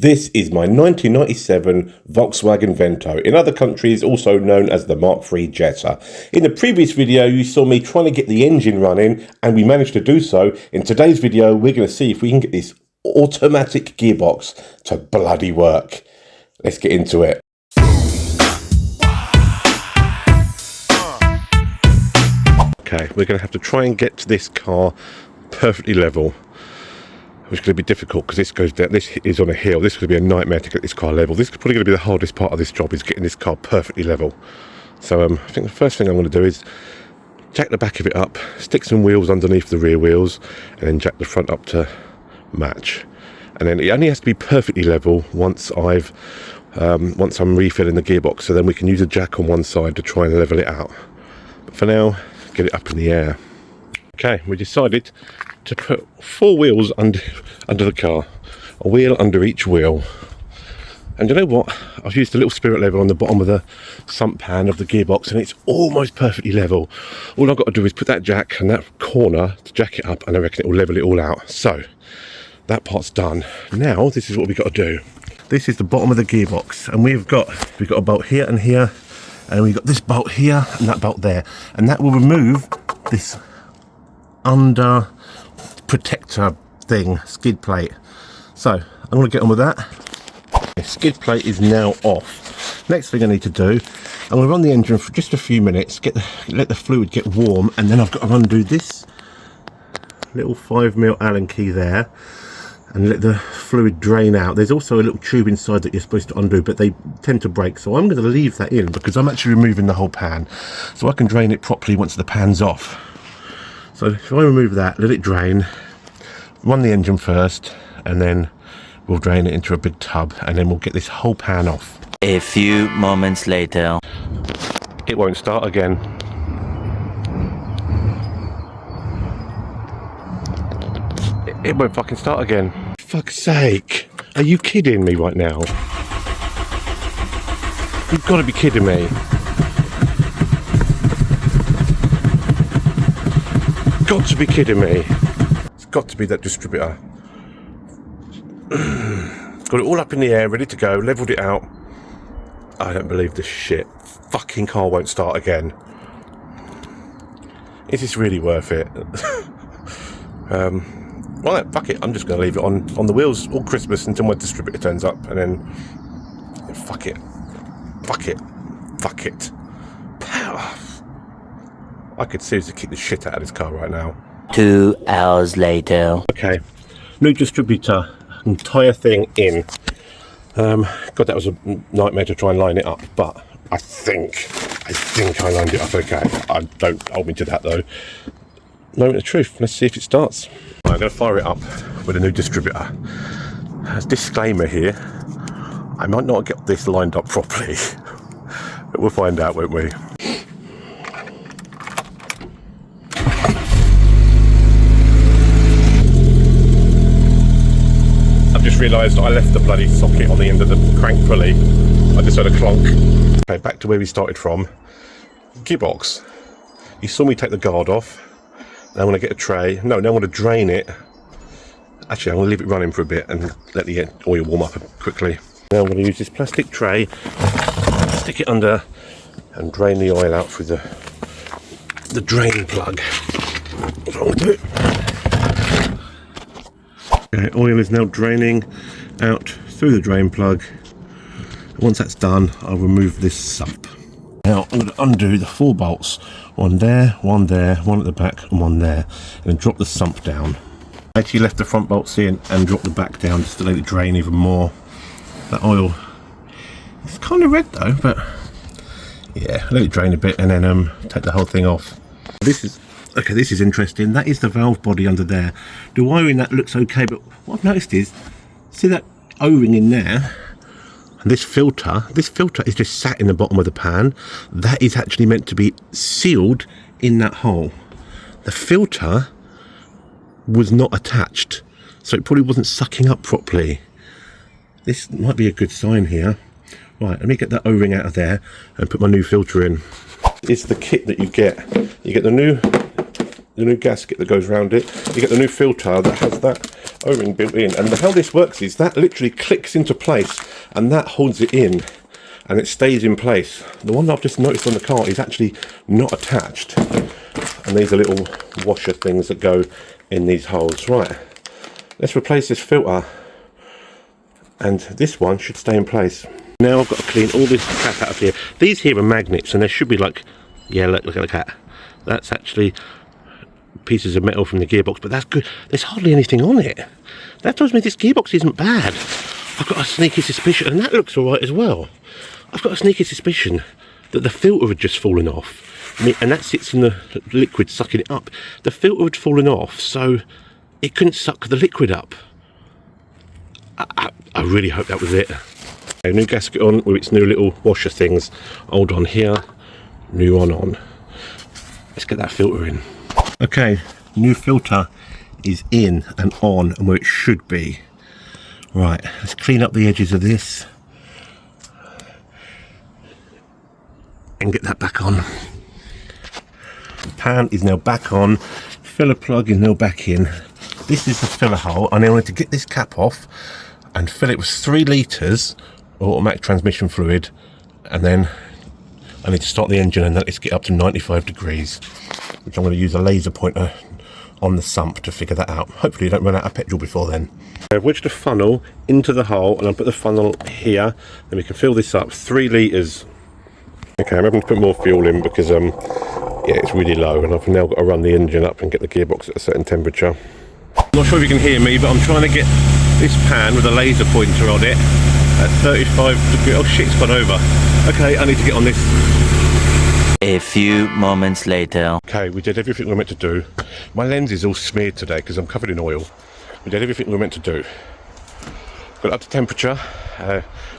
This is my 1997 Volkswagen Vento, in other countries also known as the Mark III Jetta. In the previous video you saw me trying to get the engine running and we managed to do so. In today's video we're going to see if we can get this automatic gearbox to bloody work. Let's get into it. Okay, we're going to have to try and get to this car perfectly level, which is going to be difficult because this goes down. This is on a hill. This is going to be a nightmare to get this car level. This is probably going to be the hardest part of this job, is getting this car perfectly level. So I think the first thing I'm going to do is jack the back of it up, stick some wheels underneath the rear wheels, and then jack the front up to match. And then it only has to be perfectly level once I'm refilling the gearbox. So then we can use a jack on one side to try and level it out. But for now, get it up in the air. Okay, we decided to put 4 wheels under the car, a wheel under each wheel. And you know what, I've used a little spirit level on the bottom of the sump pan of the gearbox and it's almost perfectly level. All I've got to do is put that jack and that corner to jack it up, and I reckon it will level it all out. So that part's done. Now this is what we've got to do. This is the bottom of the gearbox, and we've got a bolt here and here, and we've got this bolt here and that bolt there, and that will remove this under protector thing, skid plate. So I'm going to get on with that. The skid plate is now off. Next thing I need to do, I'm going to run the engine for just a few minutes, let the fluid get warm, and then I've got to undo this little 5mm Allen key there and let the fluid drain out. There's also a little tube inside that you're supposed to undo, but they tend to break, so I'm going to leave that in because I'm actually removing the whole pan, so I can drain it properly once the pan's off. So if I remove that, let it drain, run the engine first, and then we'll drain it into a big tub, and then we'll get this whole pan off. A few moments later. It won't start again. It won't fucking start again. For fuck's sake. Are you kidding me right now? You've got to be kidding me. Got to be kidding me. It's got to be that distributor. Got it all up in the air, ready to go, leveled it out. I don't believe this shit. Fucking car won't start again. Is this really worth it? Well, fuck it. I'm just going to leave it on the wheels all Christmas until my distributor turns up, and then fuck it. Fuck it. Fuck it. Power. I could seriously kick the shit out of this car right now. 2 hours later. Okay, new distributor, entire thing in. God, that was a nightmare to try and line it up, but I think I lined it up okay. Don't hold me to that though. Moment of truth, let's see if it starts. I'm going to fire it up with a new distributor. As a disclaimer here, I might not get this lined up properly, but we'll find out, won't we? Realised I left the bloody socket on the end of the crank pulley. I just heard a clonk. Okay, back to where we started from. Gearbox. You saw me take the guard off. Now I'm going to get a tray. No, now I'm going to drain it. Actually, I'm going to leave it running for a bit and let the oil warm up quickly. Now I'm going to use this plastic tray, stick it under, and drain the oil out through the drain plug. That's what I'm going to do. Okay, oil is now draining out through the drain plug. Once that's done, I'll remove this sump. Now I'm going to undo the 4 bolts. One there, one at the back, and one there. And then drop the sump down. I actually left the front bolts in and dropped the back down just to let it drain even more. That oil, it's kind of red though, but yeah, let it drain a bit and then take the whole thing off. This is interesting. That is the valve body under there. The wiring, that looks okay, but what I've noticed is, see that O-ring in there? And this filter is just sat in the bottom of the pan. That is actually meant to be sealed in that hole. The filter was not attached, so it probably wasn't sucking up properly. This might be a good sign here. Right, let me get that O-ring out of there and put my new filter in. It's the kit that you get. You get the new gasket that goes around it. You get the new filter that has that O-ring built in, and how this works is that literally clicks into place and that holds it in and it stays in place. The one that I've just noticed on the car is actually not attached, and these are little washer things that go in these holes. Right, let's replace this filter and this one should stay in place. Now I've got to clean all this crap out of here. These here are magnets, and there should be like, yeah, look at that. That's actually pieces of metal from the gearbox, but that's good. There's hardly anything on it. That tells me this gearbox isn't bad. I've got a sneaky suspicion, and that looks alright as well. I've got a sneaky suspicion that the filter had just fallen off, and that sits in the liquid sucking it up. The filter had fallen off, so it couldn't suck the liquid up. I really hope that was it. Okay, new gasket on with its new little washer things. Old one here, new one on. Let's get that filter in. Okay, new filter is in and on and where it should be. Right, let's clean up the edges of this and get that back on. Pan is now back on. Filler plug is now back in. This is the filler hole. I now need to get this cap off and fill it with 3 litres of automatic transmission fluid, and then I need to start the engine and let's get up to 95 degrees, which I'm going to use a laser pointer on the sump to figure that out. Hopefully you don't run out of petrol before then. I've wedged a funnel into the hole and I'll put the funnel here, then we can fill this up. 3 litres. Okay, I'm having to put more fuel in because yeah, it's really low, and I've now got to run the engine up and get the gearbox at a certain temperature. I'm not sure if you can hear me, but I'm trying to get this pan with a laser pointer on it at 35 degrees. Oh shit, it's gone over. Okay, I need to get on this. A few moments later. Okay, we did everything we were meant to do. My lens is all smeared today because I'm covered in oil. We did everything we were meant to do. Got it up to temperature.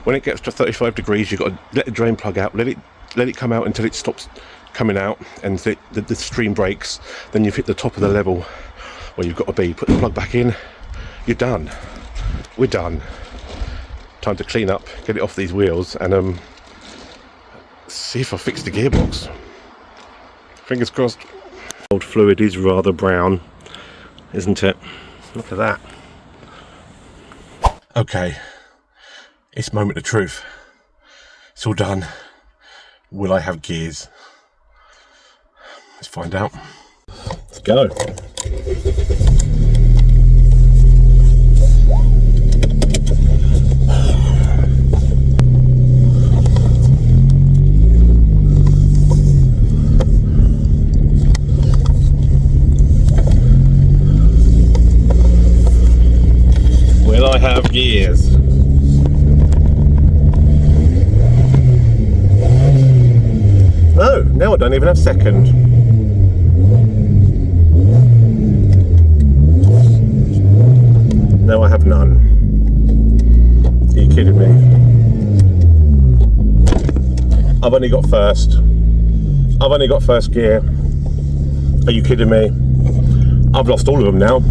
When it gets to 35 degrees, you've got to let the drain plug out, let it come out until it stops coming out and the stream breaks. Then you've hit the top of the level where you've got to be. Put the plug back in, you're done. We're done. Time to clean up, get it off these wheels, and see if I fix the gearbox. Fingers crossed. Old fluid is rather brown, isn't it? Look at that. Okay, it's moment of truth. It's all done. Will I have gears? Let's find out. Let's go. Will I have gears? No, now I don't even have second. No, I have none. Are you kidding me? I've only got first. I've only got first gear. Are you kidding me? I've lost all of them now.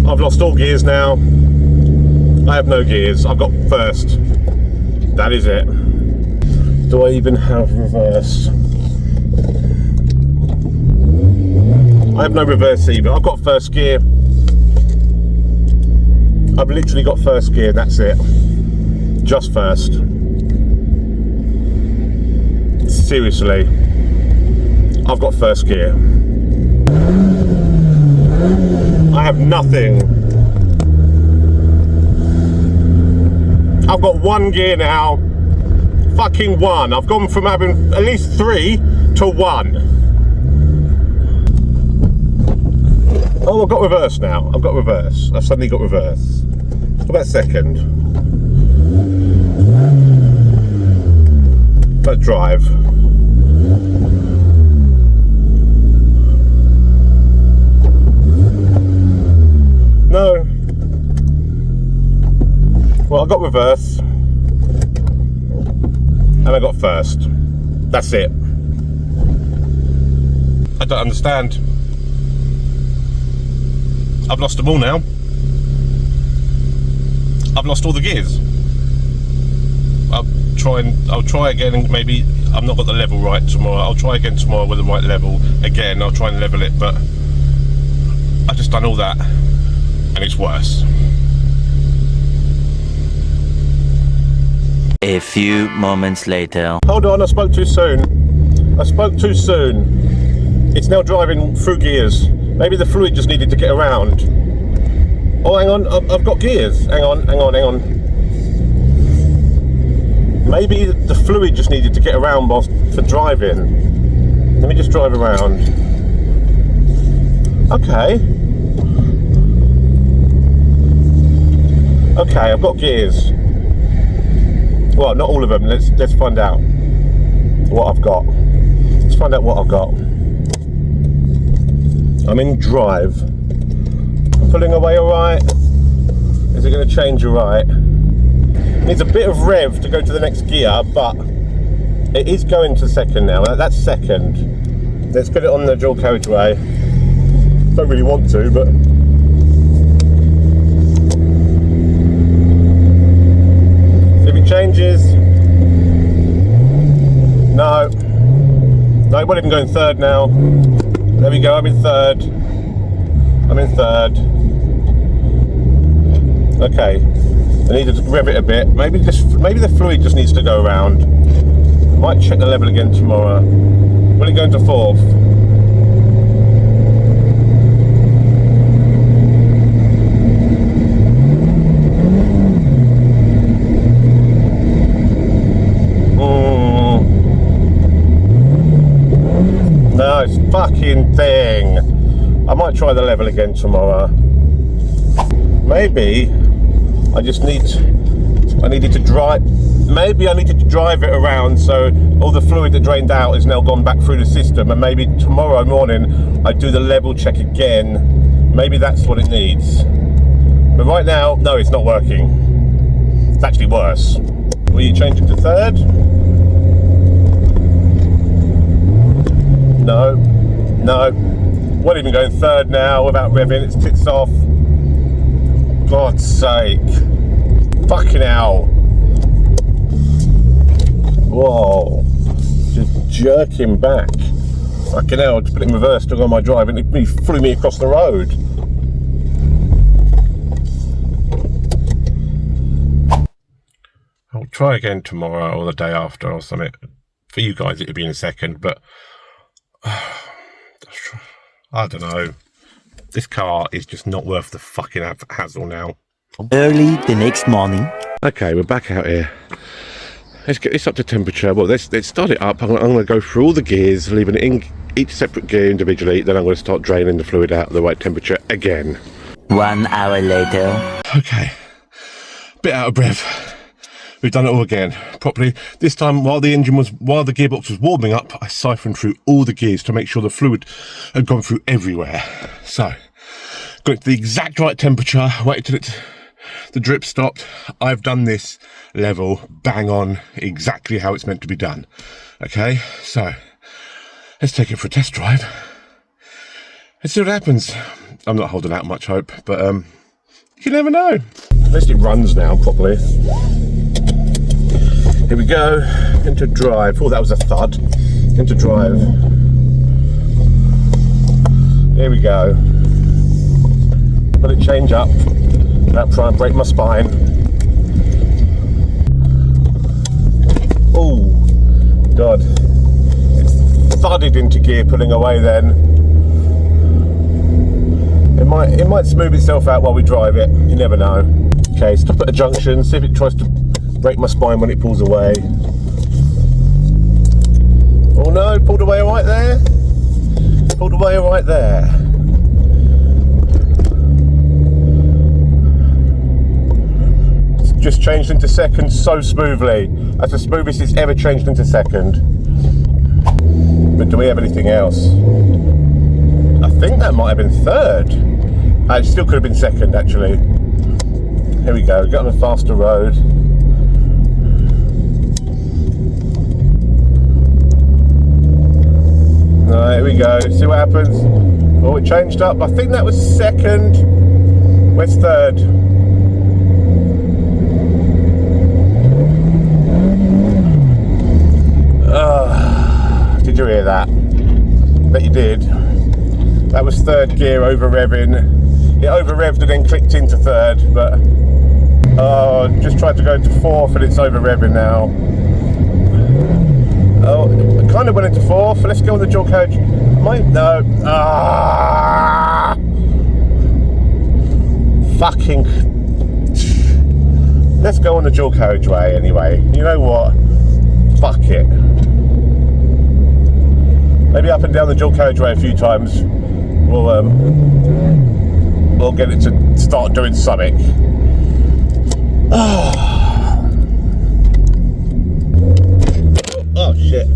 I've lost all gears now. I have no gears. I've got first. That is it. Do I even have reverse? I have no reverse either. I've got first gear. I've literally got first gear. That's it. Just first. Seriously. I've got first gear. I have nothing. I've got 1 gear now. Fucking 1. I've gone from having at least 3 to 1. Oh, I've got reverse now. I've got reverse. I've suddenly got reverse. What about second? Let's drive. No. Well, I got reverse. And I got first. That's it. I don't understand. I've lost them all now. I've lost all the gears. I've I'll try again, and maybe I've not got the level right tomorrow. I'll try again tomorrow with the right level. Again, I'll try and level it, but I've just done all that and it's worse. A few moments later. Hold on, I spoke too soon. I spoke too soon. It's now driving through gears. Maybe the fluid just needed to get around. Oh, hang on, I've got gears. Hang on. Maybe the fluid just needed to get around for driving. Let me just drive around. Okay. Okay, I've got gears. Well, not all of them. Let's find out what I've got. Let's find out what I've got. I'm in drive. I'm pulling away all right. Is it going to change all right? Needs a bit of rev to go to the next gear, but it is going to second now. That's second. Let's put it on the dual carriageway. Don't really want to, but see if it changes. No, it won't even go in third now. There we go. I'm in third. Okay. I need to rev it a bit. Maybe the fluid just needs to go around. Might check the level again tomorrow. Will it go into fourth? No, it's fucking thing. I might try the level again tomorrow. Maybe I needed to drive it around so all the fluid that drained out has now gone back through the system, and maybe tomorrow morning I do the level check again. Maybe that's what it needs. But right now, no, it's not working. It's actually worse. Will you change it to third? No. Won't even go in third now without revving. It's tits off. God's sake. Fucking hell. Whoa. Just jerking back. Fucking hell, just put it in reverse, took on my drive, and it flew me across the road. I'll try again tomorrow or the day after or something. For you guys it'll be in a second, but I don't know. This car is just not worth the fucking hassle now. Early the next morning. Okay, we're back out here. Let's get this up to temperature. Well, let's start it up. I'm going to go through all the gears, leaving it in each separate gear individually. Then I'm going to start draining the fluid out at the right temperature again. 1 hour later. Okay, bit out of breath. We've done it all again properly. This time, while the gearbox was warming up, I siphoned through all the gears to make sure the fluid had gone through everywhere. So, got it to the exact right temperature, waited till the drip stopped. I've done this level bang on, exactly how it's meant to be done. Okay, so let's take it for a test drive. Let's see what happens. I'm not holding out much hope, but you never know. At least it runs now properly. Here we go, into drive. Oh, that was a thud. Into drive. Here we go. Let it change up. Without trying to break my spine. Oh, God. It's thudded into gear pulling away then. It might smooth itself out while we drive it. You never know. Okay, stop at a junction, see if it tries to break my spine when it pulls away. Oh no, pulled away right there. Pulled away right there. It's just changed into second so smoothly. That's the smoothest it's ever changed into second. But do we have anything else? I think that might have been third. It still could have been second actually. Here we go, get on a faster road. Right, here we go, see what happens. Oh, it changed up. I think that was second. Where's third? hear that? Bet you did. That was third gear over revving. It over revved and then clicked into third, but just tried to go into fourth and it's over revving now. Oh, I kind of went into fourth. Let's go on the dual coach. No. Fucking. Let's go on the dual carriageway anyway. You know what? Fuck it. Maybe up and down the dual carriageway a few times. We'll get it to start doing something. Oh shit.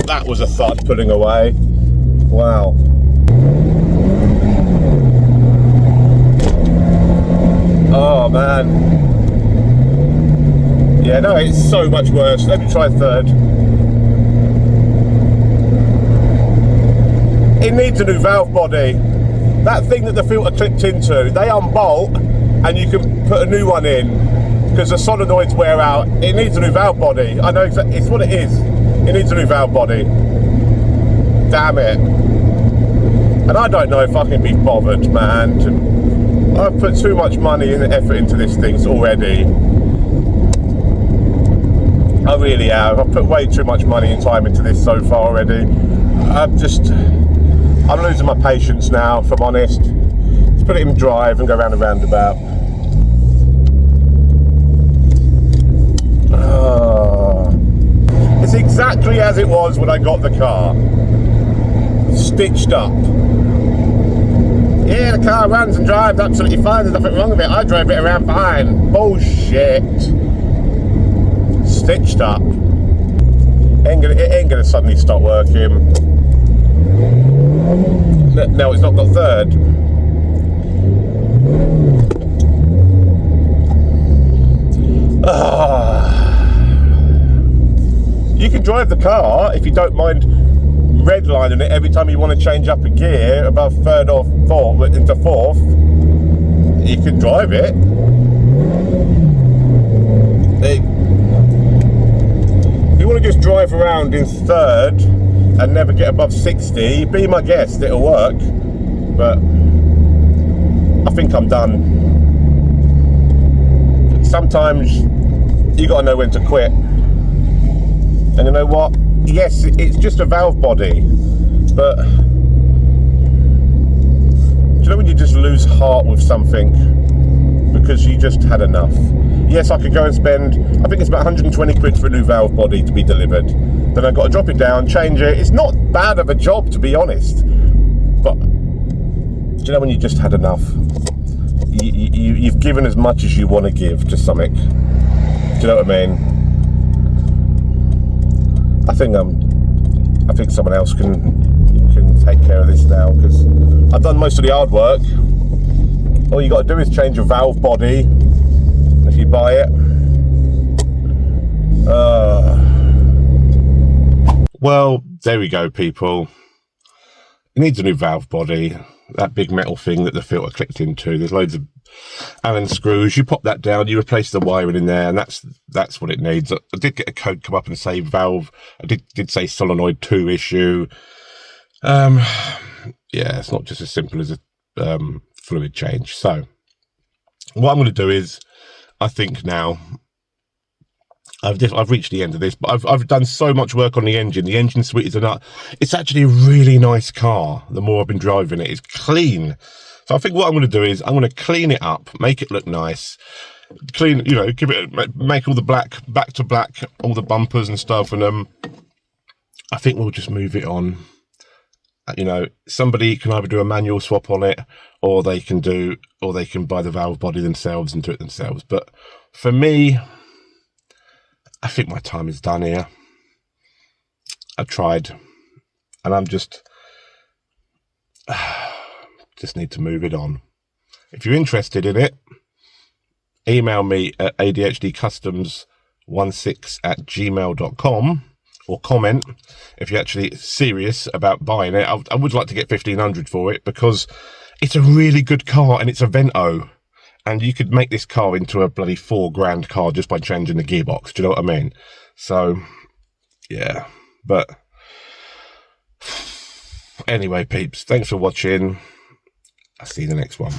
That was a thud pulling away. Wow. Oh man. Yeah, no, it's so much worse. Let me try third. It needs a new valve body. That thing that the filter clipped into, they unbolt and you can put a new one in because the solenoids wear out. It needs a new valve body. I know exactly, it's what it is. It needs a new valve body. Damn it. And I don't know if I can be bothered, man. I've put too much money and effort into this thing already. I really have. I've put way too much money and time into this so far already. I'm losing my patience now, if I'm honest. Let's put it in drive and go round and roundabout. It's exactly as it was when I got the car. Stitched up. Yeah, the car runs and drives absolutely fine. There's nothing wrong with it. I drove it around fine. Bullshit. Stitched up. It ain't gonna suddenly stop working. No, it's not got third. You can drive the car if you don't mind redlining it every time you want to change up a gear above third or fourth into fourth. You can drive it. If you want to just drive around in third and never get above 60, be my guest, it'll work. But I think I'm done. Sometimes you gotta know when to quit. And you know what? Yes, it's just a valve body, but do you know when you just lose heart with something because you just had enough? Yes, I could go and spend, I think it's about 120 quid for a new valve body to be delivered. Then I've got to drop it down, change it. It's not bad of a job, to be honest. But do you know when you just had enough? You've given as much as you want to give to something. Do you know what I mean? I think someone else can take care of this now because I've done most of the hard work. All you got to do is change your valve body if you buy it. Well, there we go, people. It needs a new valve body. That big metal thing that the filter clicked into. There's loads of Allen screws. You pop that down, you replace the wiring in there, and that's what it needs. I did get a code come up and say valve. I did say solenoid 2 issue. Yeah, it's not just as simple as a fluid change. So what I'm going to do is, I think now I've reached the end of this, but I've done so much work on the engine. The engine suite is it's actually a really nice car. The more I've been driving it, it's clean. So I think what I'm going to do is I'm going to clean it up, make it look nice, clean, you know, make all the black, back to black, all the bumpers and stuff, and I think we'll just move it on. You know, somebody can either do a manual swap on it, or they can buy the valve body themselves and do it themselves. But for me, I think my time is done here. I've tried, and I'm just need to move it on. If you're interested in it, email me at adhdcustoms16@gmail.com or comment if you're actually serious about buying it. I would like to get 1,500 for it because it's a really good car and it's a Vento. And you could make this car into a bloody $4 grand car just by changing the gearbox. Do you know what I mean? So, yeah. But anyway, peeps, thanks for watching. I'll see you in the next one.